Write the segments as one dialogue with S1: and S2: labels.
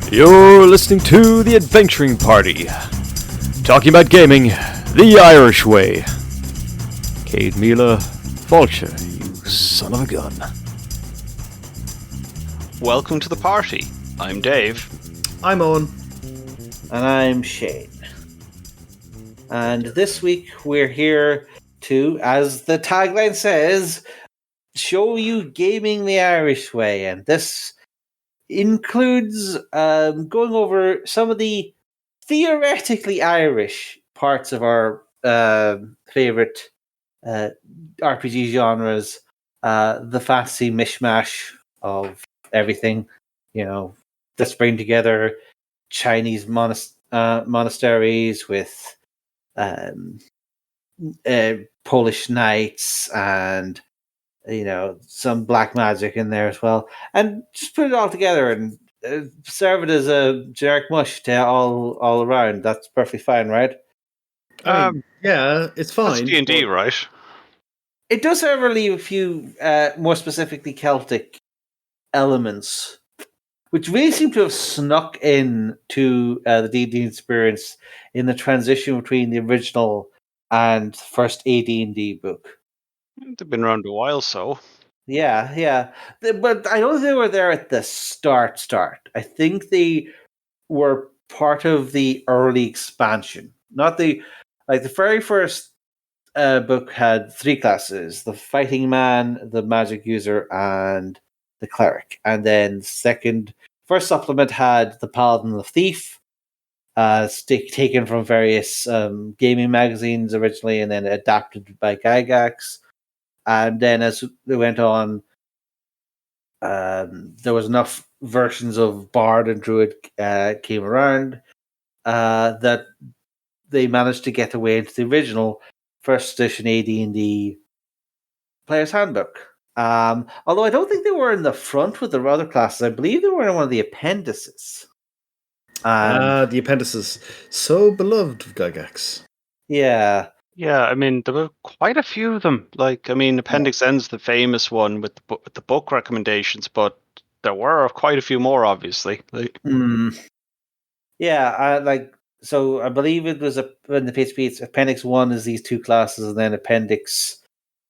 S1: You're listening to The Adventuring Party, talking about gaming the Irish way. Cade Mila Vulture, you son of a gun.
S2: Welcome to the party. I'm Dave.
S3: I'm Owen.
S4: And I'm Shane. And this week we're here to, as the tagline says, show you gaming the Irish way. And this includes going over some of the theoretically Irish parts of our favorite RPG genres, the fantasy mishmash of everything, let's bring together Chinese monasteries with Polish knights and some black magic in there as well, and just put it all together and serve it as a generic mush to all around. That's perfectly fine, right?
S3: Yeah, it's fine.
S2: That's D&D, right?
S4: It does, however, leave a few more specifically Celtic elements, which really seem to have snuck in to the D&D experience in the transition between the original and the first AD&D book.
S2: They've been around a while, so.
S4: Yeah. But I don't think they were there at the start. I think they were part of the early expansion. Not the very first book had 3 classes: the fighting man, the magic user, and the cleric. And then first supplement had the paladin and the thief, taken from various gaming magazines originally, and then adapted by Gygax. And then as it went on, there was enough versions of Bard and Druid came around that they managed to get away into the original first edition AD&D Player's Handbook. Although I don't think they were in the front with the other classes. I believe they were in one of the appendices.
S3: The appendices. So beloved of Gygax.
S4: Yeah.
S2: Yeah, I mean, there were quite a few of them. Appendix N's the famous one with the book recommendations, but there were quite a few more, obviously.
S4: Yeah, so I believe it was in the PHP, it's Appendix 1 is these 2 classes, and then Appendix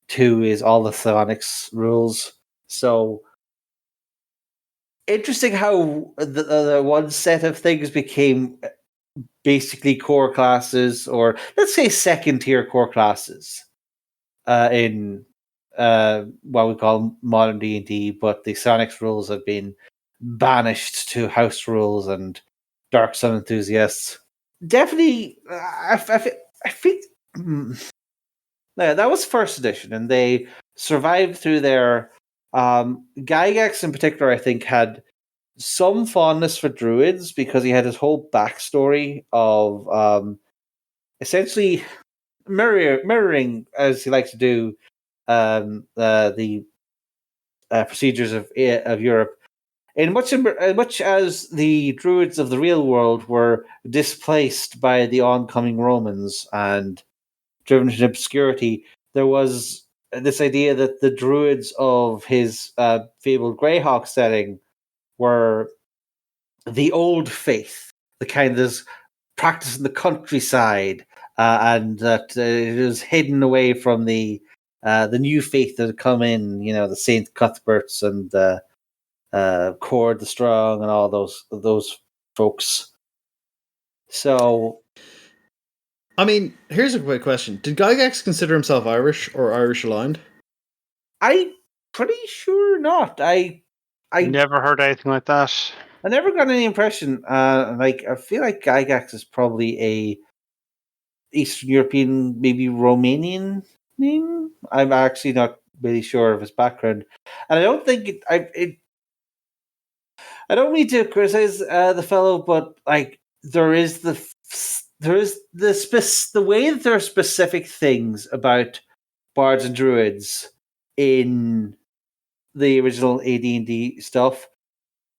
S4: 2 is all the psionics rules. So interesting how the one set of things became basically core classes, or let's say second tier core classes in what we call modern D&D, but the psionics rules have been banished to house rules and Dark Sun enthusiasts. Definitely, I think that was first edition, and they survived through their Gygax in particular. I think had some fondness for druids because he had his whole backstory of essentially mirroring, as he likes to do, the procedures of Europe. In much as the druids of the real world were displaced by the oncoming Romans and driven into obscurity, there was this idea that the druids of his fabled Greyhawk setting were the old faith, the kind that's practiced in the countryside, and that it was hidden away from the new faith that had come in. The Saint Cuthberts and Cord the Strong and all those folks. So,
S3: I mean, here's a quick question: did Gygax consider himself Irish or Irish aligned?
S4: I'm pretty sure not. I
S2: never heard anything like that.
S4: I never got any impression. I feel like Gygax is probably a Eastern European, maybe Romanian name. I'm actually not really sure of his background, and I don't think I don't mean to criticize the fellow, but there is the way that there are specific things about Bards and Druids in the original AD&D stuff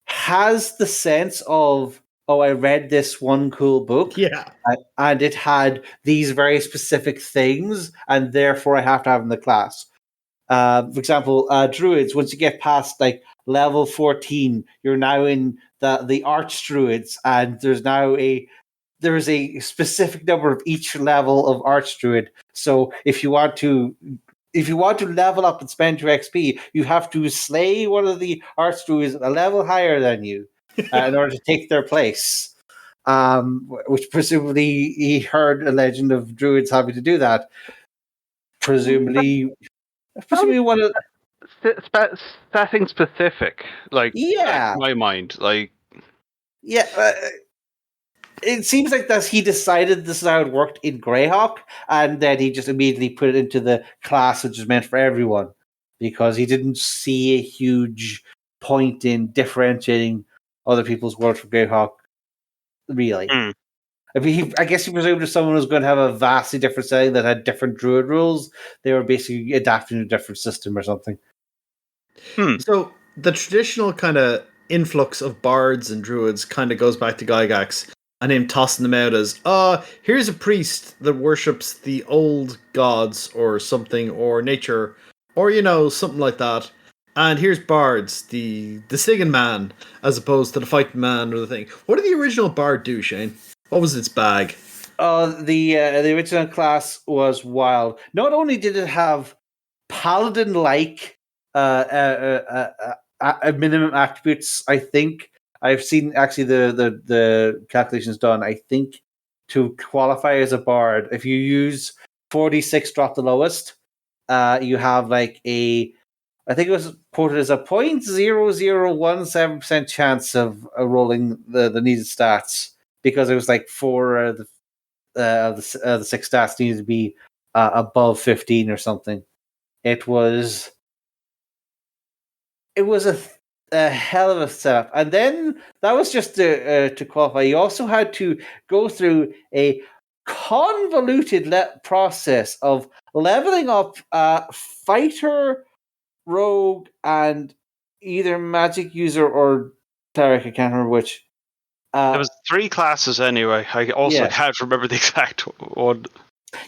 S4: has the sense of, oh, I read this one cool book, and it had these very specific things, and therefore I have to have in the class. For example, druids, once you get past level 14, you're now in the arch druids, and there's now there's a specific number of each level of arch druid. So if you want to level up and spend your XP, you have to slay one of the arch druids a level higher than you in order to take their place. Which presumably he heard a legend of druids having to do that. Presumably one of
S2: setting specific, like
S4: yeah,
S2: in my mind, like
S4: yeah. It seems like that he decided this is how it worked in Greyhawk, and then he just immediately put it into the class which is meant for everyone, because he didn't see a huge point in differentiating other people's world from Greyhawk. Really, I mean, I guess he presumed if someone was going to have a vastly different setting that had different druid rules, they were basically adapting to a different system or something.
S3: So the traditional kind of influx of bards and druids kind of goes back to Gygax and him tossing them out as, here's a priest that worships the old gods or something, or nature, or, something like that. And here's bards, the singing man, as opposed to the fighting man or the thing. What did the original bard do, Shane? What was its bag?
S4: The original class was wild. Not only did it have paladin-like minimum attributes, I think I've seen actually the calculations done. I think to qualify as a bard, if you use 46 drop the lowest, you have like I think it was quoted as a 0.0017% chance of rolling the needed stats, because it was like 4 of the 6 stats needed to be above 15 or something. It was a hell of a setup. And then that was just to qualify. You also had to go through a convoluted process of leveling up fighter, rogue, and either magic user or cleric. I can't remember which.
S2: There was 3 classes anyway. I also can't remember the exact one.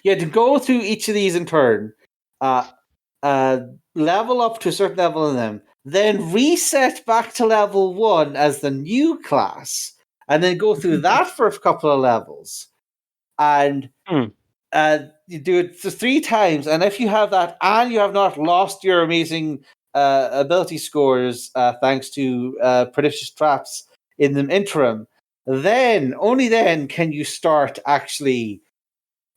S4: You had to go through each of these in turn, level up to a certain level in them, then reset back to level 1 as the new class, and then go through that for a couple of levels. And you do it 3 times, and if you have that and you have not lost your amazing ability scores thanks to pernicious traps in the interim, then, only then, can you start actually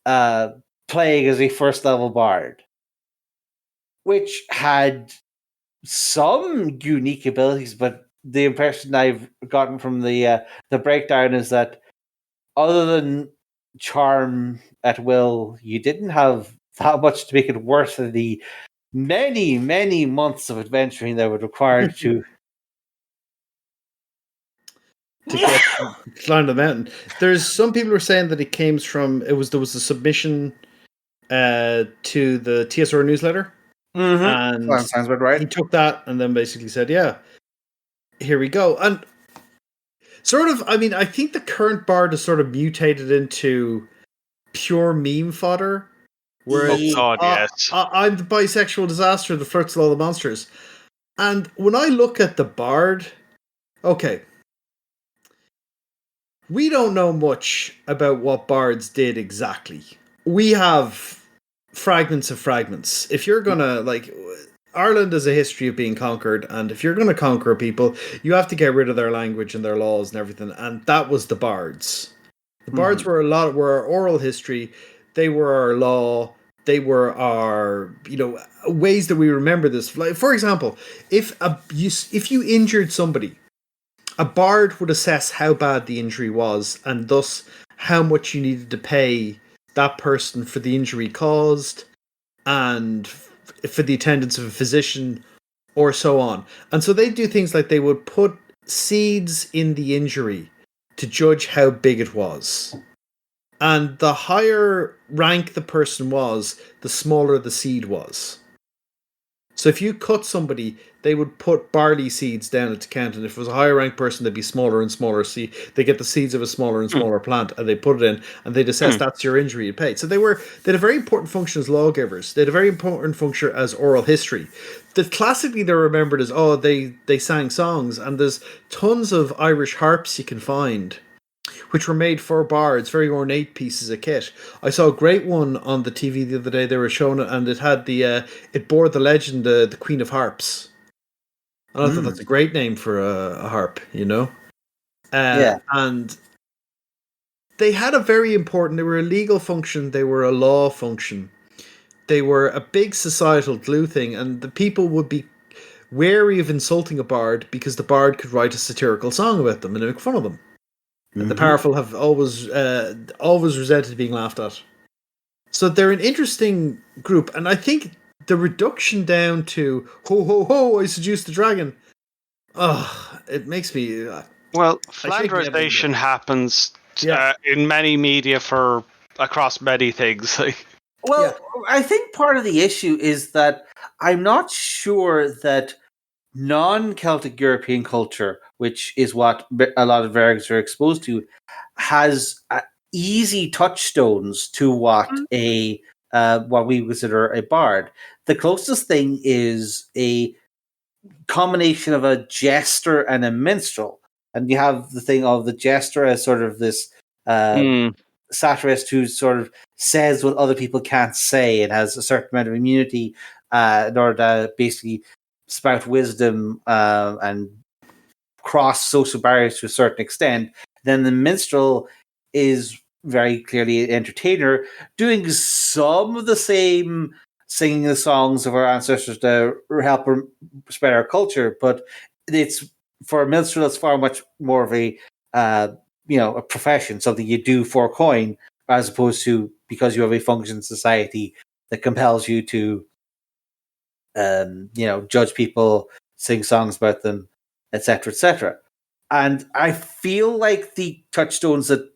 S4: playing as a first level bard, which had some unique abilities. But the impression I've gotten from the breakdown is that other than charm at will, you didn't have that much to make it worth the many, many months of adventuring that would require to
S3: get climb the mountain. There's some people who are saying that there was a submission to the TSR newsletter. And
S4: that sounds about right.
S3: He took that and then basically said, yeah, here we go. And sort of, I mean, I think the current bard has sort of mutated into pure meme fodder. Where
S2: yes.
S3: I'm the bisexual disaster that flirts with all the monsters. And when I look at the bard, okay, we don't know much about what bards did exactly. We have fragments of fragments. If you're gonna, like, Ireland has a history of being conquered, and if you're gonna conquer people, you have to get rid of their language and their laws and everything, and that was the bards. The bards were our oral history. They were our law. They were our, ways that we remember this. Like, for example, if you injured somebody, a bard would assess how bad the injury was, and thus how much you needed to pay that person for the injury caused, and for the attendance of a physician, or so on. And so they do things like they would put seeds in the injury to judge how big it was. And the higher rank the person was, the smaller the seed was. So if you cut somebody, they would put barley seeds down at the count, and if it was a higher ranked person, they'd be smaller and smaller seed. They get the seeds of a smaller and smaller plant, and they put it in, and they'd assess that's your injury you paid. So they had a very important function as lawgivers. They had a very important function as oral history. That classically they're remembered as they sang songs, and there's tons of Irish harps you can find, which were made for bards, very ornate pieces of kit. I saw a great one on the TV the other day. They were showing it, and it had it bore the legend, the Queen of Harps. And I thought that's a great name for a harp, you know? And they had a very important, they were a legal function, they were a law function. They were a big societal glue thing, and the people would be wary of insulting a bard because the bard could write a satirical song about them and make fun of them. And the powerful have always resented being laughed at. So they're an interesting group, and I think the reduction down to ho ho ho, I seduced the dragon. It makes me.
S2: Well, Flanderization happens in many media across many things.
S4: Well, I think part of the issue is that I'm not sure that non-Celtic European culture, which is what a lot of Vargs are exposed to, has easy touchstones to what what we consider a bard. The closest thing is a combination of a jester and a minstrel, and you have the thing of the jester as sort of this satirist who sort of says what other people can't say and has a certain amount of immunity in order to basically spout wisdom and cross social barriers to a certain extent. Then the minstrel is very clearly an entertainer, doing some of the same singing the songs of our ancestors to help spread our culture, but it's for a minstrel, it's far much more of a a profession, something you do for coin, as opposed to because you have a functioning society that compels you to judge people, sing songs about them, etc., etc. And I feel like the touchstones that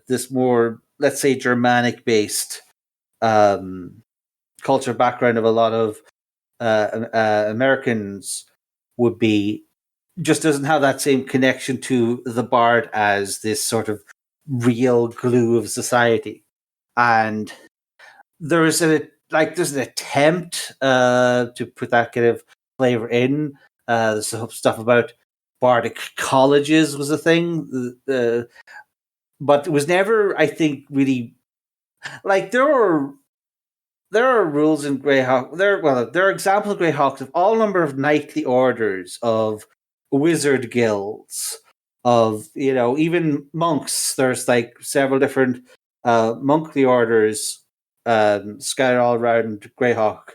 S4: this more, let's say, Germanic-based culture background of a lot of Americans would be, just doesn't have that same connection to the bard as this sort of real glue of society. And there's an attempt to put that kind of flavor in. There's stuff about bardic colleges was a thing, but it was never, I think, really like there are rules in Greyhawk. There are examples of Greyhawks of all number of knightly orders, of wizard guilds, of even monks. There's like several different monkly orders scattered all around Greyhawk,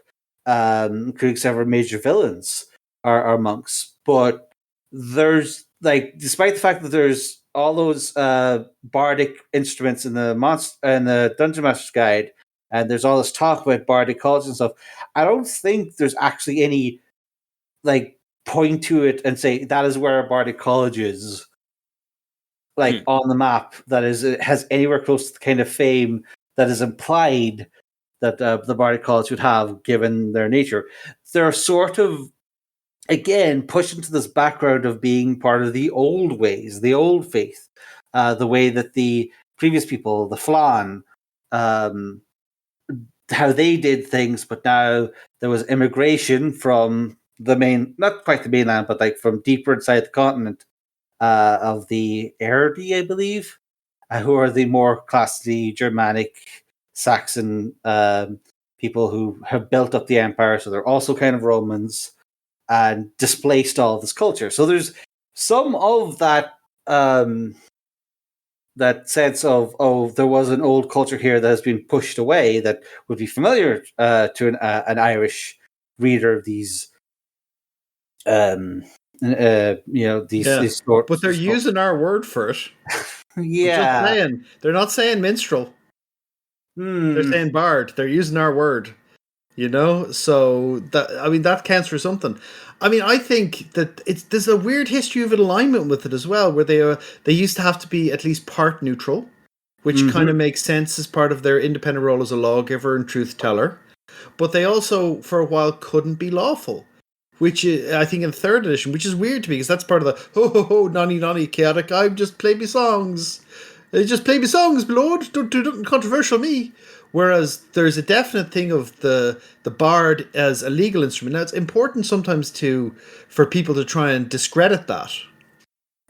S4: including several major villains are monks. But there's despite the fact that there's all those bardic instruments in the Dungeon Master's Guide, and there's all this talk about bardic colleges and stuff, I don't think there's actually any point to it and say that is where a bardic college is, on the map, that has anywhere close to the kind of fame that is implied that the bardic college would have, given their nature. They're sort of, again, pushed into this background of being part of the old ways, the old faith, the way that the previous people, the Flan, how they did things, but now there was immigration from not quite the mainland, but from deeper inside the continent, of the Erdi, I believe, who are the more classically Germanic, Saxon people who have built up the empire, so they're also kind of Romans, and displaced all this culture. So there's some of that that sense of, there was an old culture here that has been pushed away that would be familiar to an Irish reader of these these sorts.
S3: But they're using our word for it.
S4: Yeah.
S3: They're not saying minstrel. They're saying bard. They're using our word. So that counts for something. I think that there's a weird history of alignment with it as well, where they used to have to be at least part neutral, which kind of makes sense as part of their independent role as a lawgiver and truth teller. but they also, for a while, couldn't be lawful. Which is, I think, in 3rd edition, which is weird to me because that's part of the ho ho ho nonny chaotic. I just play me songs. Just play me songs, Lord. Don't do nothing controversial, me. Whereas there's a definite thing of the bard as a legal instrument. Now it's important sometimes for people to try and discredit that.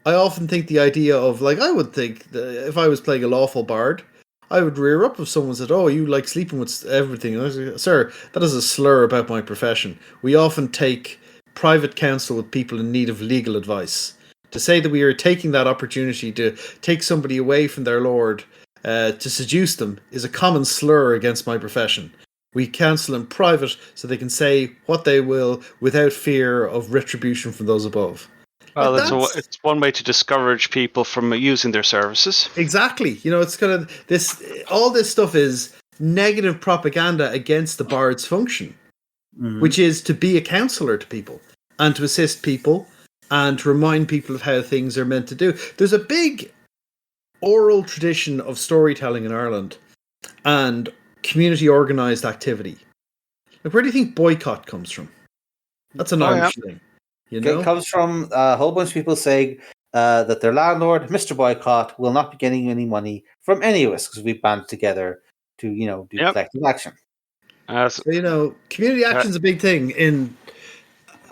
S3: I often think the idea of, like, I would think that if I was playing a lawful bard, I would rear up if someone said, "Oh, you like sleeping with everything." And I was like, "Sir, that is a slur about my profession." We often take private counsel with people in need of legal advice. To say that we are taking that opportunity to take somebody away from their lord to seduce them is a common slur against my profession. We counsel in private so they can say what they will without fear of retribution from those above.
S2: Well,
S3: That's
S2: it's one way to discourage people from using their services.
S3: exactly. It's kind of this. All this stuff is negative propaganda against the bard's function, which is to be a counselor to people and to assist people and to remind people of how things are meant to do. There's a big oral tradition of storytelling in Ireland and community organised activity. Like, where do you think boycott comes from? That's an Irish thing.
S4: It comes from a whole bunch of people saying that their landlord, Mr. Boycott, will not be getting any money from any of us because we band together to, do collective action.
S3: So, community action is a big thing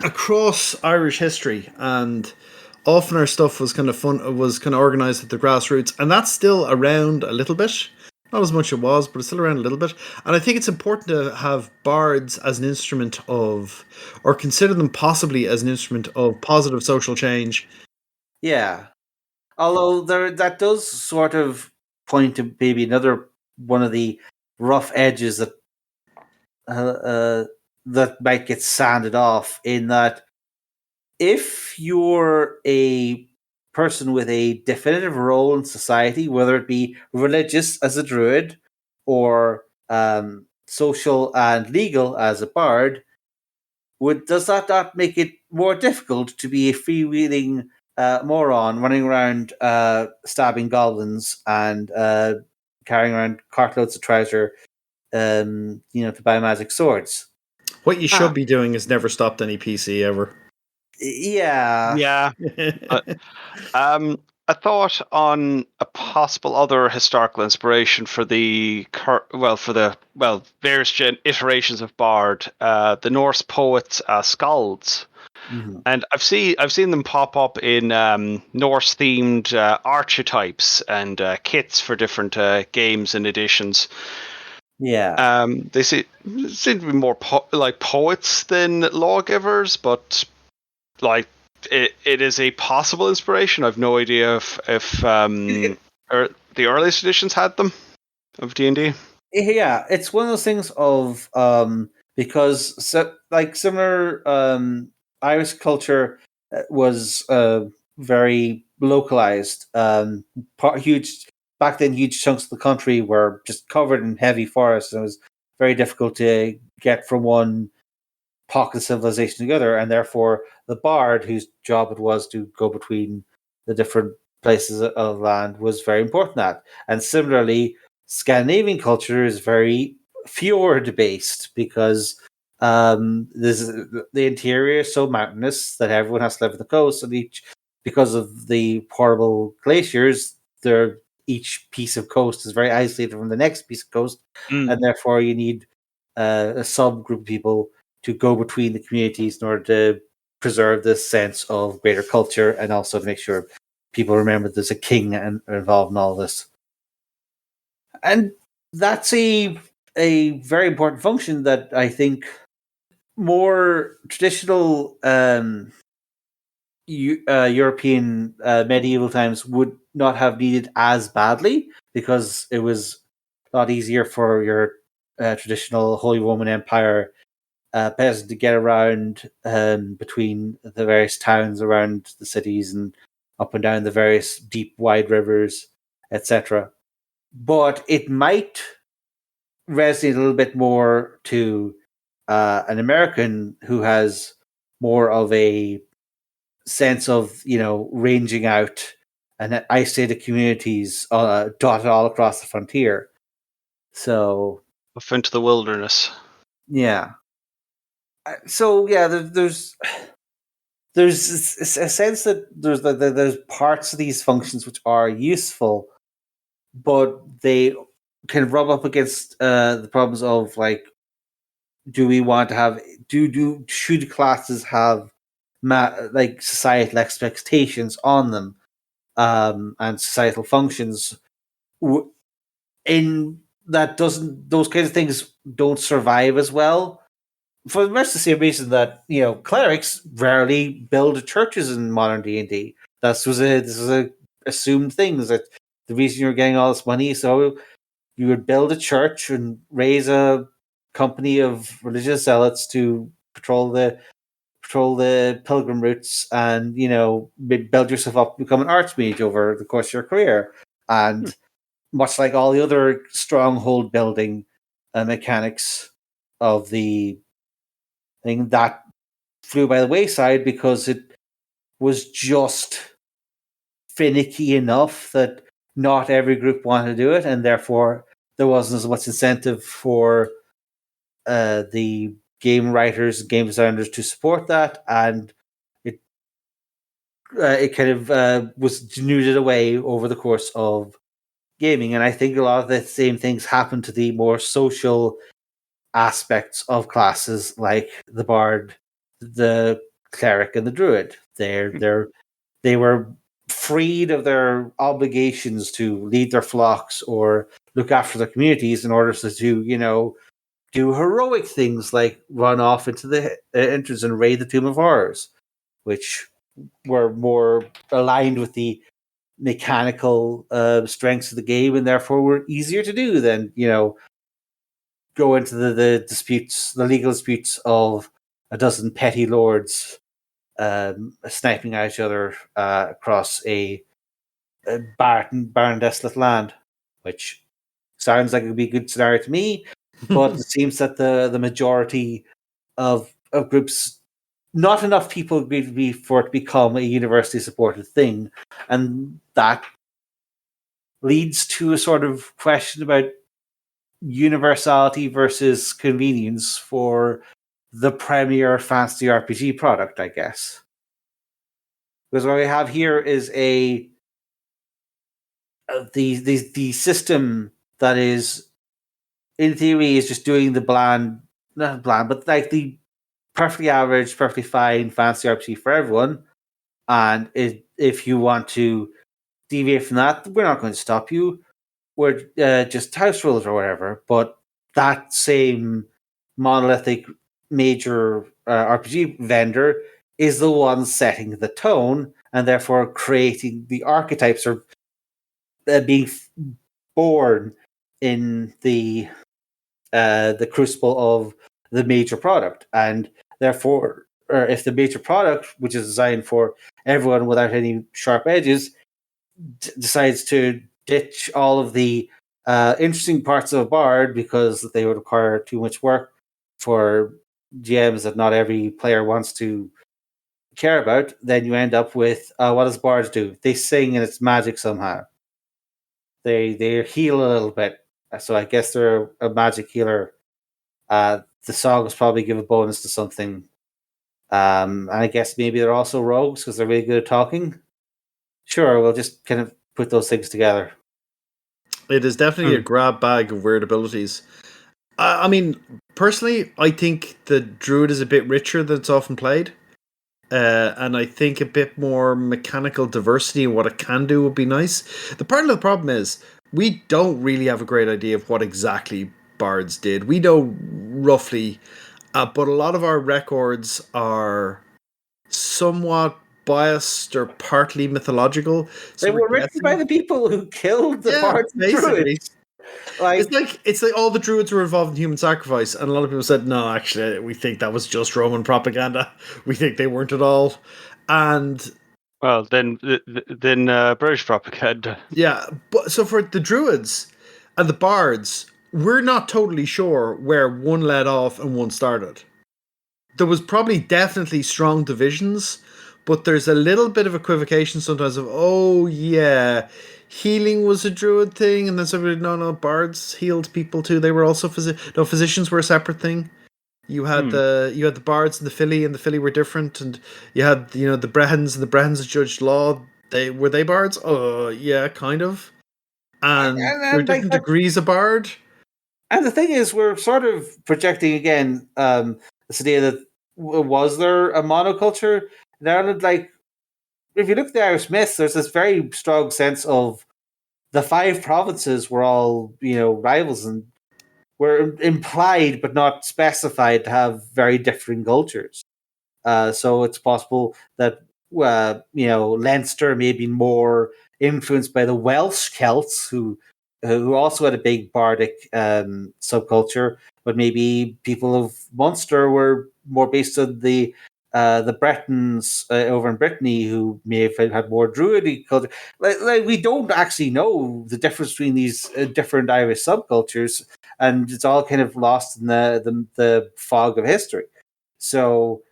S3: across Irish history, and often our stuff was kind of organised at the grassroots, and that's still around a little bit. Not as much as it was, but it's still around a little bit. And I think it's important to have bards as an instrument of, or consider them possibly as an instrument of positive social change.
S4: Yeah. Although that does sort of point to maybe another one of the rough edges that that might get sanded off, in that if you're a person with a definitive role in society, whether it be religious as a druid or social and legal as a bard, does that not make it more difficult to be a freewheeling moron running around stabbing goblins and carrying around cartloads of treasure, to buy magic swords?
S3: What you should be doing is never stopped any PC ever.
S4: Yeah.
S2: Yeah. I thought on a possible other historical inspiration for the various iterations of Bard, the Norse poets, skalds, and I've seen them pop up in Norse themed archetypes and kits for different games and editions.
S4: Yeah.
S2: They seem to be more like poets than lawgivers, but like it is a possible inspiration. I've no idea if the earliest editions had them of D&D.
S4: Yeah, it's one of those things of because similar Irish culture was very localized. Huge back then, huge chunks of the country were just covered in heavy forests, and it was very difficult to get from one pocket of civilization to the other, and therefore the bard, whose job it was to go between the different places of land, was very important at that. And similarly, Scandinavian culture is very fjord based because the interior is so mountainous that everyone has to live on the coast, and because of the horrible glaciers, each piece of coast is very isolated from the next piece of coast, and therefore you need a subgroup of people to go between the communities in order to preserve this sense of greater culture, and also to make sure people remember there's a king involved in all this. And that's a very important function that I think more traditional European medieval times would not have needed as badly, because it was a lot easier for your traditional Holy Roman Empire peasant to get around between the various towns around the cities and up and down the various deep, wide rivers, etc. But it might resonate a little bit more to an American who has more of a sense of, ranging out and isolated communities dotted all across the frontier. So
S2: Off into the wilderness.
S4: Yeah. So yeah, there's a sense that there's parts of these functions which are useful, but they can rub up against the problems of like, do we want to have should classes have like societal expectations on them, and societal functions in that doesn't those kinds of things don't survive as well for the rest of the same reason that clerics rarely build churches in modern D&D. This was a assumed thing, is that the reason you're getting all this money, so you would build a church and raise a company of religious zealots to patrol the pilgrim routes, and build yourself up, become an archmage over the course of your career. And much like all the other stronghold building mechanics of the thing, that flew by the wayside because it was just finicky enough that not every group wanted to do it, and therefore there wasn't as much incentive for the game writers and game designers to support that, and it kind of was denuded away over the course of gaming. And I think a lot of the same things happen to the more social aspects of classes, like the bard, the cleric, and the druid. They were freed of their obligations to lead their flocks or look after their communities in order to do heroic things like run off into the entrance and raid the Tomb of Horrors, which were more aligned with the mechanical strengths of the game, and therefore were easier to do than go into the disputes, the legal disputes of a dozen petty lords sniping at each other across a barren, desolate land, which sounds like it would be a good scenario to me, but it seems that the majority of groups, not enough people agree for it to become a university supported thing, and that leads to a sort of question about universality versus convenience for the premier fantasy RPG product, I guess. Because what we have here is the system that is, in theory, is just doing the not bland, but like the perfectly average, perfectly fine fantasy RPG for everyone. And if you want to deviate from that, we're not going to stop you. We're just house rules or whatever. But that same monolithic major RPG vendor is the one setting the tone, and therefore creating the archetypes, or being born in the crucible of the major product. And therefore, or if the major product, which is designed for everyone without any sharp edges, decides to ditch all of the interesting parts of a bard because they would require too much work for GMs that not every player wants to care about, then you end up with what does bards do? They sing and it's magic somehow. They heal a little bit, so I guess they're a magic healer. The songs probably give a bonus to something, and I guess maybe they're also rogues because they're really good at talking. Sure, we'll just kind of put those things together.
S3: It is definitely a grab bag of weird abilities. I mean, personally, I think the druid is a bit richer than it's often played. And I think a bit more mechanical diversity in what it can do would be nice. The part of the problem is we don't really have a great idea of what exactly bards did. We know roughly, but a lot of our records are somewhat biased or partly mythological.
S4: So they were written by the people who killed the bards and druids.
S3: It's like all the druids were involved in human sacrifice, and a lot of people said, no, actually, we think that was just Roman propaganda. We think they weren't at all. And
S2: well, then British propaganda.
S3: Yeah, but so for the druids and the bards, we're not totally sure where one led off and one started. There was probably definitely strong divisions, but there's a little bit of equivocation sometimes of, oh yeah, healing was a druid thing, and then somebody, no, bards healed people too. They were also physicians were a separate thing. You had the bards and the Philly were different, and you had the Brehons and the Brehons that judged law. Were they bards? Oh yeah, kind of. And there were different degrees of bard.
S4: And the thing is, we're sort of projecting again this idea that was there a monoculture in Ireland? Like, if you look at the Irish myths, there's this very strong sense of the 5 provinces were all rivals and were implied but not specified to have very different cultures. So it's possible that Leinster may be more influenced by the Welsh Celts, who also had a big bardic subculture, but maybe people of Munster were more based on the Bretons over in Brittany, who may have had more Druidic culture. Like we don't actually know the difference between these different Irish subcultures, and it's all kind of lost in the fog of history. So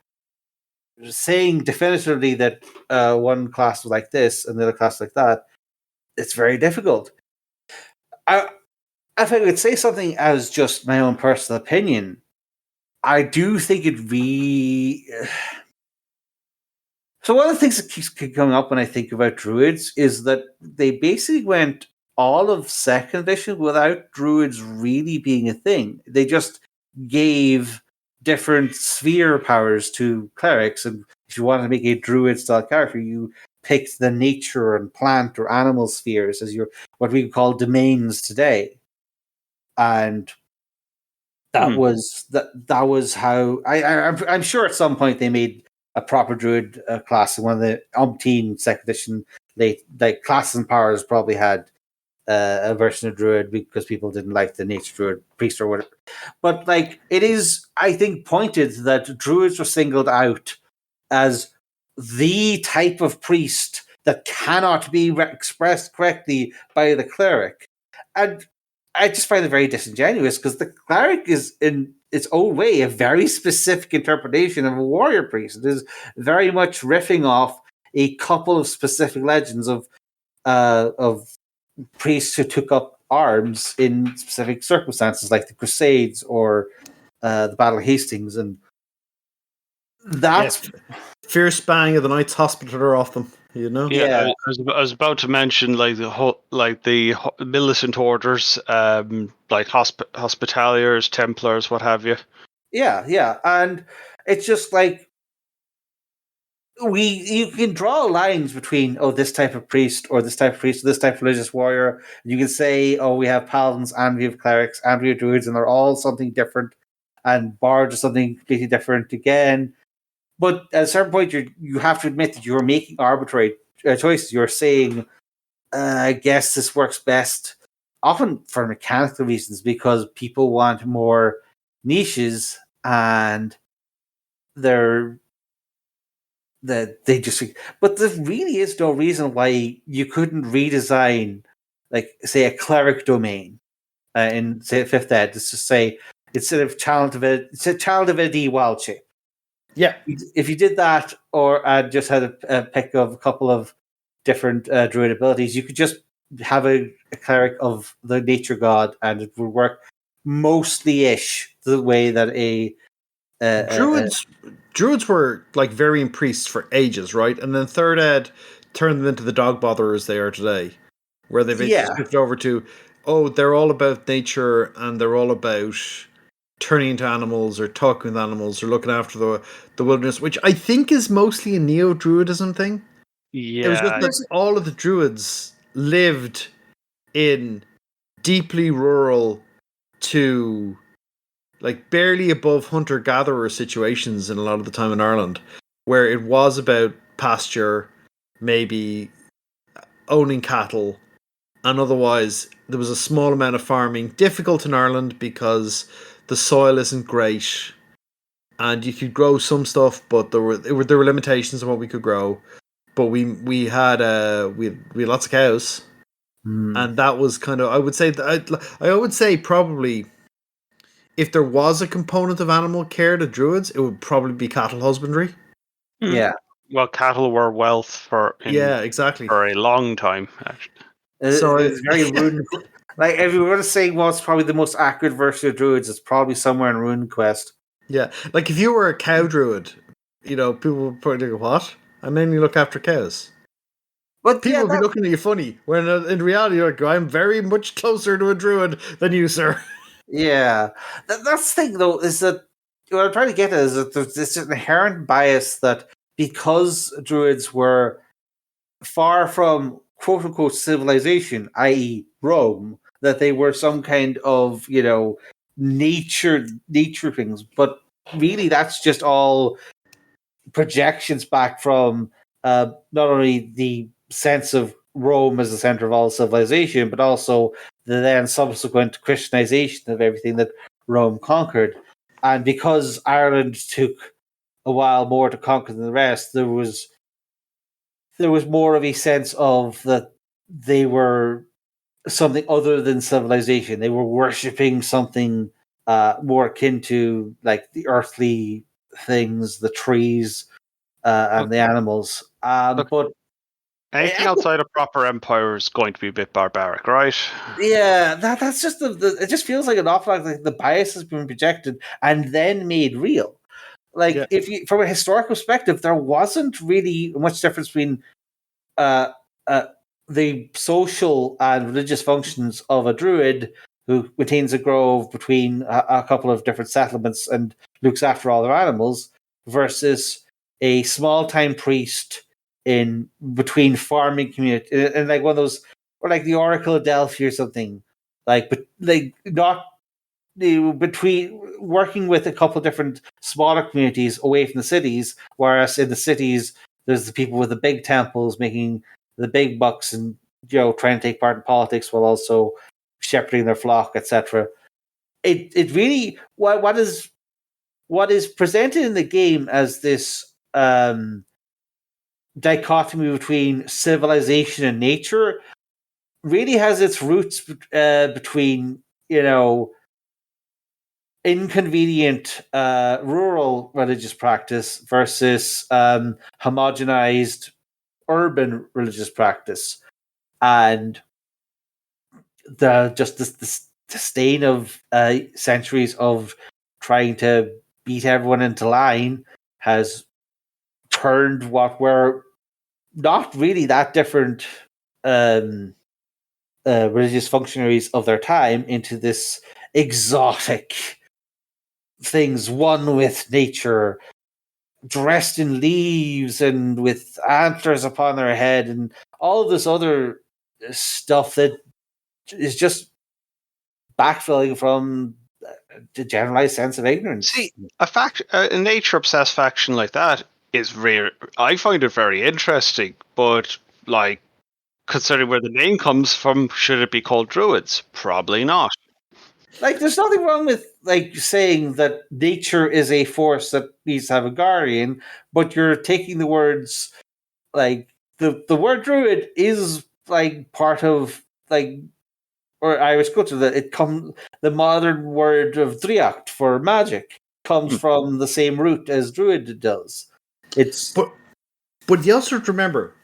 S4: saying definitively that one class was like this and the other class like that, it's very difficult. If I could say something as just my own personal opinion, I do think it'd be... So one of the things that keeps coming up when I think about Druids is that they basically went all of 2nd edition without Druids really being a thing. They just gave different sphere powers to clerics, and if you wanted to make a Druid-style character, you picked the nature and plant or animal spheres as your what we call domains today. And that was how I'm sure at some point they made a proper Druid class in one of the umpteen 2nd edition like classes and powers probably had a version of Druid because people didn't like the nature Druid priest or whatever. But like it is, I think, pointed that Druids were singled out as the type of priest that cannot be expressed correctly by the cleric. And I just find it very disingenuous because the cleric is, in its own way, a very specific interpretation of a warrior priest. It is very much riffing off a couple of specific legends of priests who took up arms in specific circumstances, like the Crusades or the Battle of Hastings, and that's
S3: fierce bang of the Knights Hospitaller off them.
S2: Yeah. I was about to mention like the militant orders, like Hospitaliers, Templars, what have you.
S4: Yeah, and it's just like you can draw lines between this type of priest or this type of priest or this type of religious warrior. You can say, we have paladins and we have clerics and we have druids, and they're all something different, and bards are something completely different again. But at a certain point, you have to admit that you're making arbitrary choices. You're saying, I guess this works best, often for mechanical reasons, because people want more niches, and but there really is no reason why you couldn't redesign, like, say, a cleric domain in, say, 5th ed. Let's just say, instead of Child Divinity Wild Shape.
S3: Yeah.
S4: If you did that, or just had a pick of a couple of different druid abilities, you could just have a cleric of the nature god, and it would work mostly-ish the way that
S3: Druids were like varying priests for ages, right? And then 3rd ed turned them into the dog botherers they are today, where they've shifted over to, they're all about nature and they're all about turning into animals or talking with animals or looking after the wilderness, which I think is mostly a neo-druidism thing.
S2: Yeah.
S3: It was just that all of the druids lived in deeply rural to like barely above hunter-gatherer situations in a lot of the time in Ireland, where it was about pasture, maybe owning cattle, and otherwise there was a small amount of farming. Difficult in Ireland because the soil isn't great, and you could grow some stuff, but there were limitations on what we could grow. But we had lots of cows, and that was kind of, I would say probably, if there was a component of animal care to druids, it would probably be cattle husbandry.
S4: Yeah.
S2: Well, cattle were wealth
S3: exactly,
S2: for a long time, actually.
S4: So it's very rude. Like, if you were to say what's probably the most accurate version of druids, it's probably somewhere in RuneQuest.
S3: Yeah, like if you were a cow druid, people would probably go, "What?" And then you look after cows.
S4: But
S3: People
S4: yeah,
S3: would be
S4: that,
S3: looking at you funny. When in reality, you're like, "I'm very much closer to a druid than you, sir."
S4: yeah, that's the thing though, is that what I'm trying to get at is that there's this inherent bias that because druids were far from quote unquote civilization, i.e., Rome, that they were some kind of nature things, but really that's just all projections back from not only the sense of Rome as the center of all civilization, but also the then subsequent Christianization of everything that Rome conquered. And because Ireland took a while more to conquer than the rest, there was more of a sense of that they were something other than civilization. They were worshipping something more akin to like the earthly things, the trees, and
S2: Look,
S4: the animals.
S2: look,
S4: But
S2: anything outside a proper empire is going to be a bit barbaric, right?
S4: yeah, that's just it just feels like an awful lot like the bias has been projected and then made real. Like
S3: Yeah.
S4: if you, from a historical perspective, there wasn't really much difference between uh, uh, the social and religious functions of a druid who maintains a grove between a couple of different settlements and looks after all their animals versus a small time priest in between farming community and like one of those, or like the Oracle of Delphi or something, but like not between working with a couple of different smaller communities away from the cities, whereas in the cities there's the people with the big temples making the big bucks and trying to take part in politics while also shepherding their flock, etc. It really what is presented in the game as this dichotomy between civilization and nature really has its roots between inconvenient rural religious practice versus homogenized urban religious practice, and the disdain of centuries of trying to beat everyone into line has turned what were not really that different um, religious functionaries of their time into this exotic things, one with nature, dressed in leaves and with antlers upon their head, and all of this other stuff that is just backfilling from the generalized sense of ignorance.
S2: See, a nature obsessed faction like that is rare. I find it very interesting, but like considering where the name comes from, should it be called druids? Probably not.
S4: Like, there's nothing wrong with like saying that nature is a force that needs to have a guardian, but you're taking the words like the word druid is like part of like or Irish culture that it comes the modern word of dryads for magic comes from the same root as druid does. It's
S3: But you also have to remember,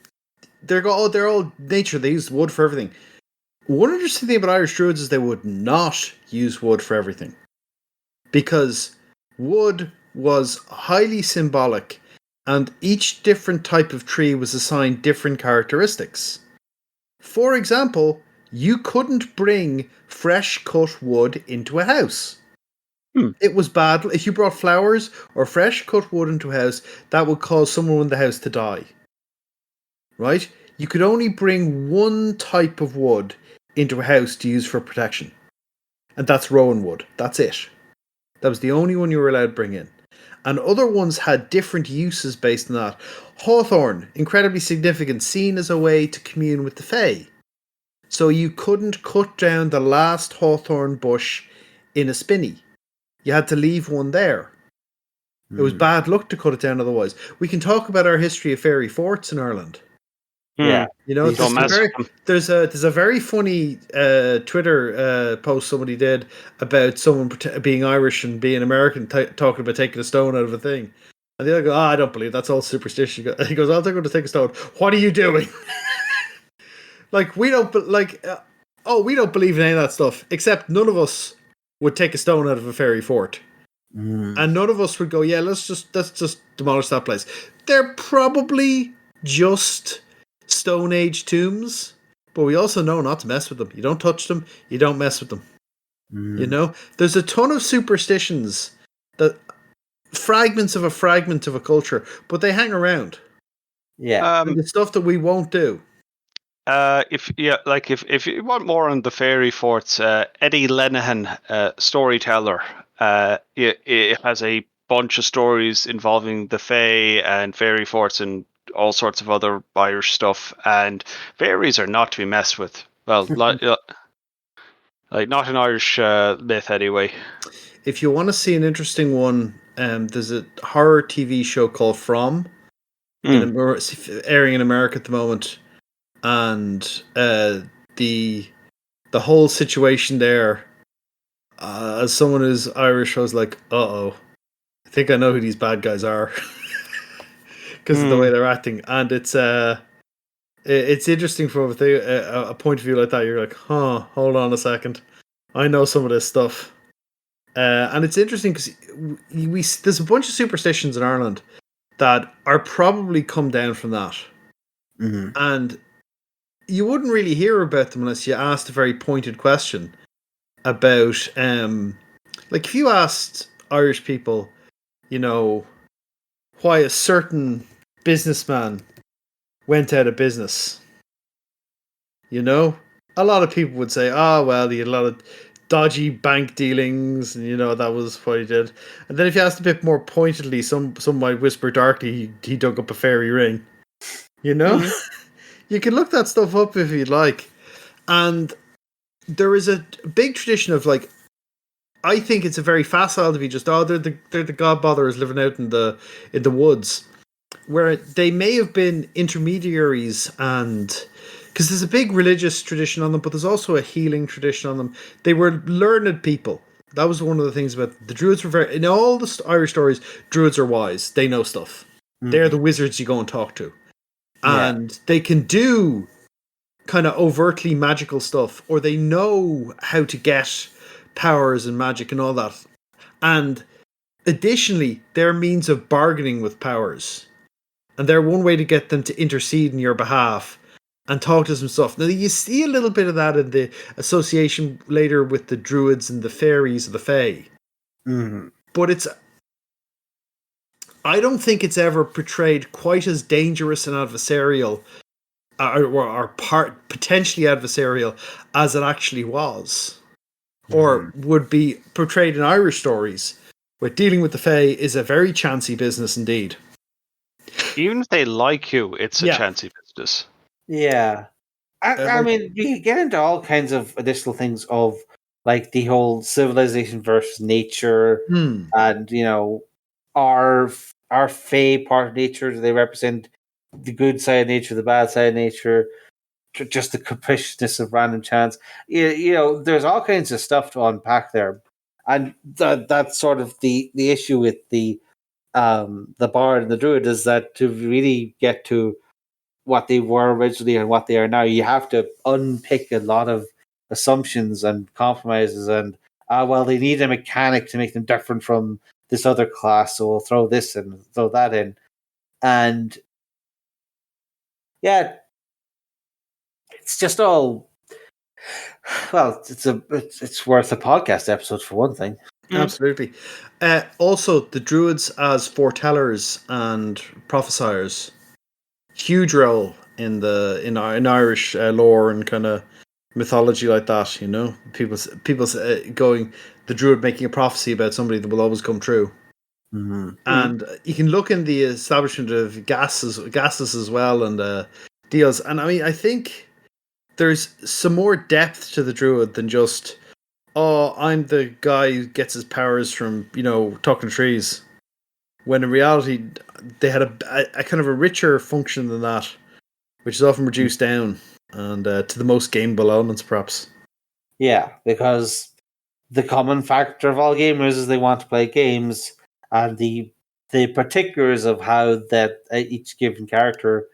S3: they're all nature. They use wood for everything. One interesting thing about Irish Druids is they would not use wood for everything. Because wood was highly symbolic, and each different type of tree was assigned different characteristics. For example, you couldn't bring fresh cut wood into a house. It was bad. If you brought flowers or fresh cut wood into a house, that would cause someone in the house to die. Right? You could only bring one type of wood into a house to use for protection. And that's rowan wood. That's it. That was the only one you were allowed to bring in. And other ones had different uses based on that. Hawthorn, incredibly significant, seen as a way to commune with the Fae. So you couldn't cut down the last hawthorn bush in a spinney. You had to leave one there. It was bad luck to cut it down otherwise. We can talk about our history of fairy forts in Ireland.
S4: yeah.
S3: There's a very funny Twitter post somebody did about someone being Irish and being American, talking about taking a stone out of a thing, and the other go, "I don't believe that's all superstition." He goes, "I'll take to take a stone. What are you doing?" Like we don't we don't believe in any of that stuff. Except none of us would take a stone out of a fairy fort. And none of us would go, yeah, let's just demolish that place. They're probably just Stone Age tombs, but we also know not to mess with them. You don't touch them, you don't mess with them. You know? There's a ton of superstitions that fragments of a fragment of a culture, but they hang around.
S4: Yeah.
S3: And the stuff that we won't do.
S2: If you want more on the fairy forts, Eddie Lenihan, storyteller, it has a bunch of stories involving the Fae and fairy forts and all sorts of other Irish stuff. And fairies are not to be messed with. Well, like not an Irish myth anyway.
S3: If you want to see an interesting one, there's a horror TV show called From, airing in America at the moment, and the whole situation there. As someone who's Irish, I was like, I think I know who these bad guys are because of the way they're acting, and it's interesting from a point of view like that. You're like, hold on a second, I know some of this stuff. And it's interesting because there's a bunch of superstitions in Ireland that are probably come down from that. And you wouldn't really hear about them unless you asked a very pointed question about, like if you asked Irish people, you know, why a certain businessman went out of business, you know, a lot of people would say, well, he had a lot of dodgy bank dealings, and you know that was what he did. And then if you asked a bit more pointedly, some might whisper darkly he dug up a fairy ring. You know, you can look that stuff up if you'd like. And there is a big tradition of like, I think it's a very facile to be just they're the godbotherers living out in the woods, where they may have been intermediaries and. Because there's a big religious tradition on them, but there's also a healing tradition on them. They were learned people. That was one of the things about the Druids were very... In all the Irish stories, Druids are wise. They know stuff. They're the wizards you go and talk to. And they can do kind of overtly magical stuff, or they know how to get powers and magic and all that. And additionally, they're means of bargaining with powers. And they're one way to get them to intercede in your behalf and talk to some stuff. Now, you see a little bit of that in the association later with the Druids and the fairies of the Fae. But I don't think it's ever portrayed quite as dangerous and adversarial, or potentially adversarial, as it actually was. Or would be portrayed in Irish stories, where dealing with the Fae is a very chancy business indeed.
S2: Even if they like you, it's a chancy business.
S4: Yeah. I mean, we get into all kinds of additional things of like the whole civilization versus nature, and you know, our Fae part of nature. They represent the good side of nature, the bad side of nature, just the capriciousness of random chance. You know, there's all kinds of stuff to unpack there, and that's sort of the issue with the Bard and the Druid is that to really get to what they were originally and what they are now, you have to unpick a lot of assumptions and compromises. And well, they need a mechanic to make them different from this other class, so we'll throw this in, throw that in, and yeah, it's just all. Well, it's worth a podcast episode for one thing.
S3: Absolutely. Also, the Druids as foretellers and prophesiers, huge role in Irish lore and kind of mythology like that. You know, people going the Druid making a prophecy about somebody that will always come true. And you can look in the establishment of gases as well, and deals. And I mean, I think there's some more depth to the Druid than just, I'm the guy who gets his powers from, you know, talking trees. When in reality, they had a kind of a richer function than that, which is often reduced down and to the most gameable elements, perhaps.
S4: Yeah, because the common factor of all gamers is they want to play games, and the particulars of how that each given character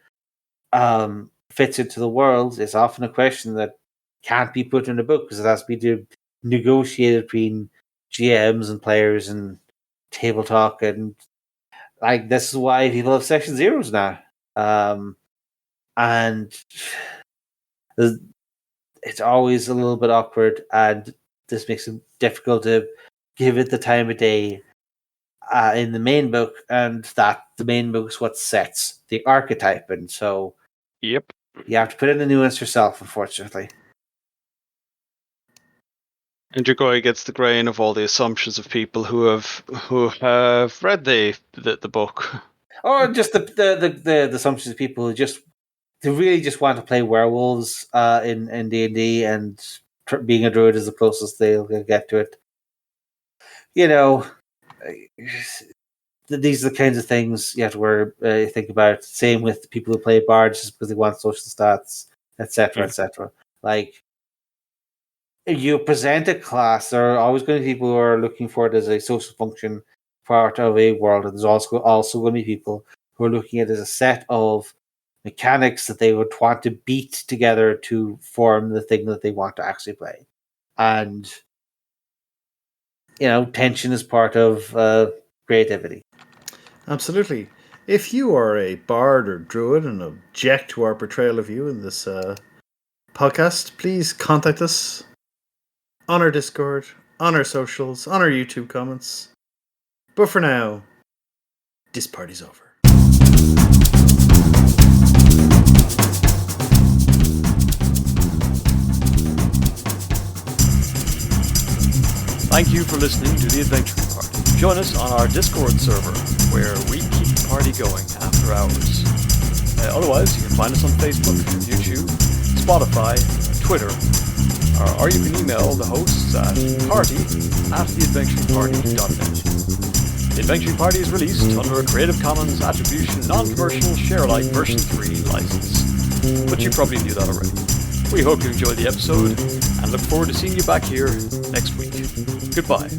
S4: fits into the world is often a question that can't be put in a book because it has to be negotiated between GMs and players and table talk, and like this is why people have session zeros now. And it's always a little bit awkward, and this makes it difficult to give it the time of day in the main book, and that the main book is what sets the archetype, and so
S2: Yep.
S4: you have to put in the nuance yourself, unfortunately.
S2: And you're going against the grain of all the assumptions of people who have read the book.
S4: Or just the assumptions of people who they really just want to play werewolves in D&D, and being a druid is the closest they'll get to it. You know, these are the kinds of things you have to think about. Same with people who play bards just because they want social stats, etc., etc. Like, if you present a class, there are always going to be people who are looking for it as a social function part of a world, and there's also going to be people who are looking at it as a set of mechanics that they would want to beat together to form the thing that they want to actually play. And, tension is part of creativity.
S3: Absolutely. If you are a bard or druid and object to our portrayal of you in this podcast, please contact us on our Discord, on our socials, on our YouTube comments. But for now, this party's over.
S1: Thank you for listening to The Adventuring Party. Join us on our Discord server, where we keep the party going after hours. Otherwise, you can find us on Facebook, YouTube, Spotify, Twitter, or you can email the hosts at party@theadventuringparty.net. The Adventuring Party is released under a Creative Commons Attribution Non-Commercial Share-alike version 3 license, but you probably knew that already. We hope you enjoyed the episode, and look forward to seeing you back here next week. Goodbye.